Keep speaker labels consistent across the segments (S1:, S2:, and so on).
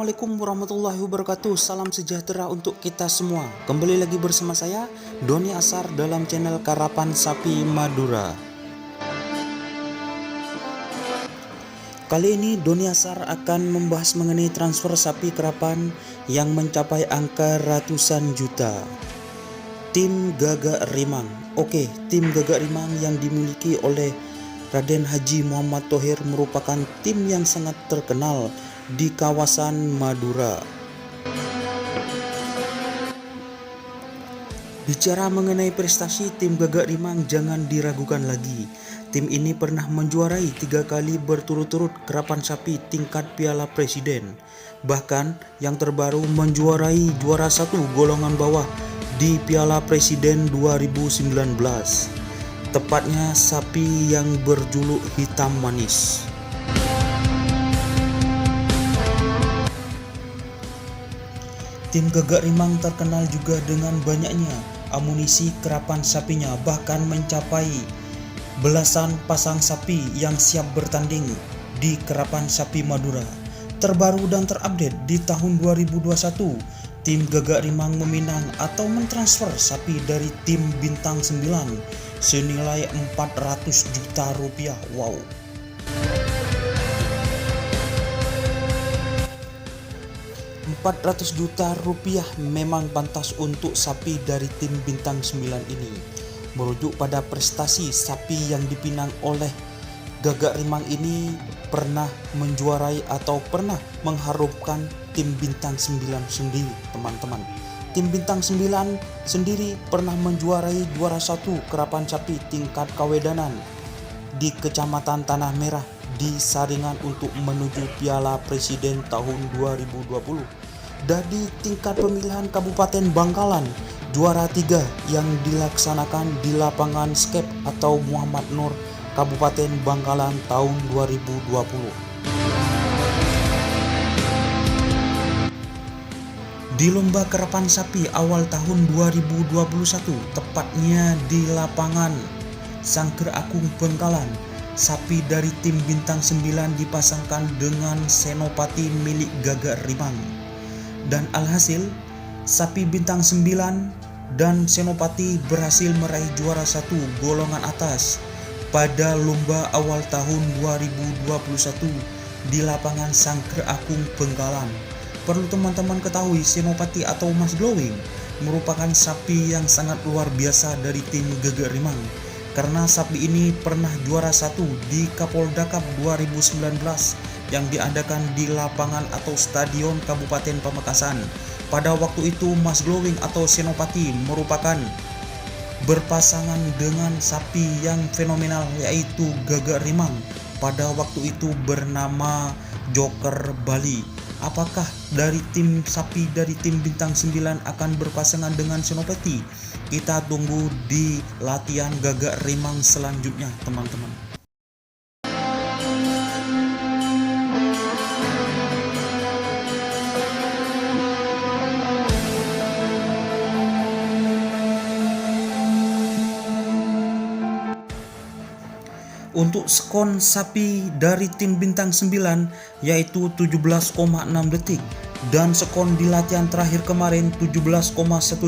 S1: Assalamualaikum warahmatullahi wabarakatuh. Salam sejahtera untuk kita semua. Kembali lagi bersama saya Doni Asar dalam channel Karapan Sapi Madura. Kali ini Doni Asar akan membahas mengenai transfer sapi karapan yang mencapai angka ratusan juta. Tim Gagak Rimang. Oke, tim Gagak Rimang yang dimiliki oleh Raden Haji Muhammad Thohir merupakan tim yang sangat terkenal di kawasan Madura. Bicara mengenai prestasi tim Gagak Rimang, jangan diragukan lagi. Tim ini pernah menjuarai 3 kali berturut-turut karapan sapi tingkat Piala Presiden. Bahkan yang terbaru menjuarai juara 1 golongan bawah di Piala Presiden 2019. Tepatnya sapi yang berjuluk Hitam Manis. Tim Gagak Rimang terkenal juga dengan banyaknya amunisi karapan sapinya, bahkan mencapai belasan pasang sapi yang siap bertanding di karapan sapi Madura. Terbaru dan terupdate di tahun 2021, tim Gagak Rimang meminang atau mentransfer sapi dari tim Bintang 9 senilai 400 juta rupiah. Wow. Rp400 juta memang pantas untuk sapi dari tim Bintang 9 ini. Merujuk pada prestasi sapi yang dipinang oleh Gagak Rimang ini pernah menjuarai atau pernah mengharumkan tim Bintang 9 sendiri, teman-teman. Tim Bintang 9 sendiri pernah menjuarai juara 1 karapan sapi tingkat Kawedanan di Kecamatan Tanah Merah di Saringan untuk menuju Piala Presiden tahun 2020. Dan di tingkat pemilihan Kabupaten Bangkalan, juara 3 yang dilaksanakan di lapangan Skep atau Muhammad Nur, Kabupaten Bangkalan tahun 2020. Di lomba karapan sapi awal tahun 2021, tepatnya di lapangan Sangker Akung Bangkalan, sapi dari tim Bintang 9 dipasangkan dengan Senopati milik Gagak Rimang. Dan alhasil, sapi Bintang 9 dan Senopati berhasil meraih juara 1 golongan atas pada lomba awal tahun 2021 di lapangan Sangker Akung Bangkalan. Perlu teman-teman ketahui, Senopati atau Mas Glowing merupakan sapi yang sangat luar biasa dari tim Gagak Rimang, karena sapi ini pernah juara 1 di Kapolda Cup 2019 yang diadakan di lapangan atau Stadion Kabupaten Pamekasan. Pada waktu itu Mas Glowing atau Senopati merupakan berpasangan dengan sapi yang fenomenal, yaitu Gagak Rimang. Pada waktu itu bernama Joker Bali. Apakah dari tim sapi dari tim Bintang 9 akan berpasangan dengan Senopati? Kita tunggu di latihan Gagak Rimang selanjutnya, teman-teman. Untuk skon sapi dari tim Bintang 9 yaitu 17,6 detik dan skon di latihan terakhir kemarin 17,1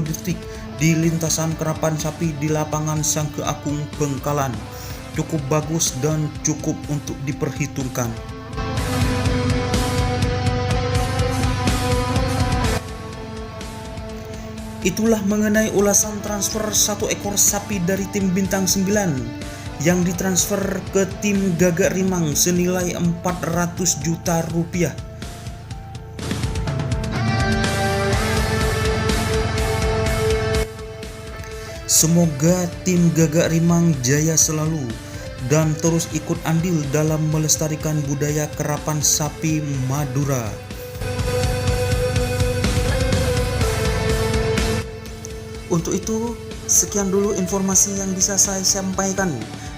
S1: detik di lintasan karapan sapi di lapangan Sangker Akung Bangkalan. Cukup bagus dan cukup untuk diperhitungkan. Itulah mengenai ulasan transfer satu ekor sapi dari tim Bintang 9 yang ditransfer ke tim Gagak Rimang senilai 400 juta rupiah. Semoga tim Gagak Rimang jaya selalu dan terus ikut andil dalam melestarikan budaya karapan sapi Madura. Untuk itu, sekian dulu informasi yang bisa saya sampaikan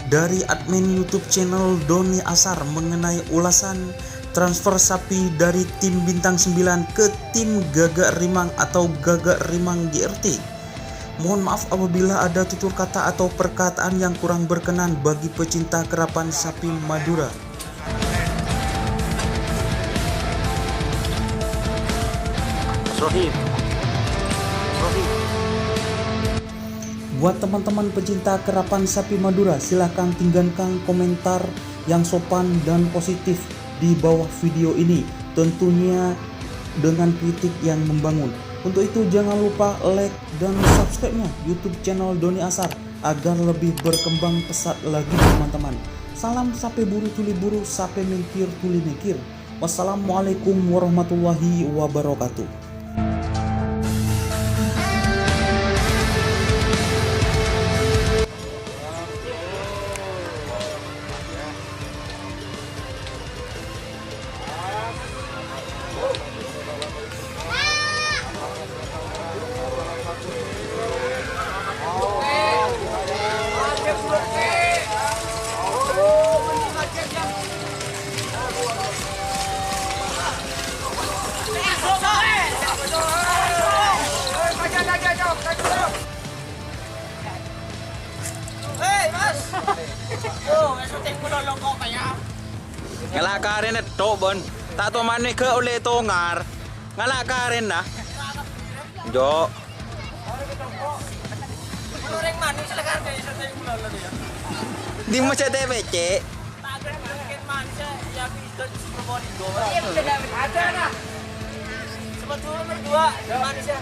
S1: dari admin YouTube channel Doni Asar mengenai ulasan transfer sapi dari tim Bintang 9 ke tim Gagak Rimang atau Gagak Rimang GRT. Mohon maaf apabila ada tutur kata atau perkataan yang kurang berkenan bagi pecinta karapan sapi Madura.
S2: Mas Rohim.
S1: Buat teman-teman pecinta kerapan sapi Madura, silahkan tinggalkan komentar yang sopan dan positif di bawah video ini, tentunya dengan kritik yang membangun. Untuk itu jangan lupa like dan subscribe-nya YouTube channel Doni Asar agar lebih berkembang pesat lagi teman-teman. Salam sapi buru tuli buru, sapi mengkir tuli mengkir. Wassalamualaikum warahmatullahi wabarakatuh.
S2: Ngalakarin na to bon. Tato man ni ke ule to ngar. Ngalakarin na. Jo. Di mo siya debece.
S3: Sebetulnya berdua manusia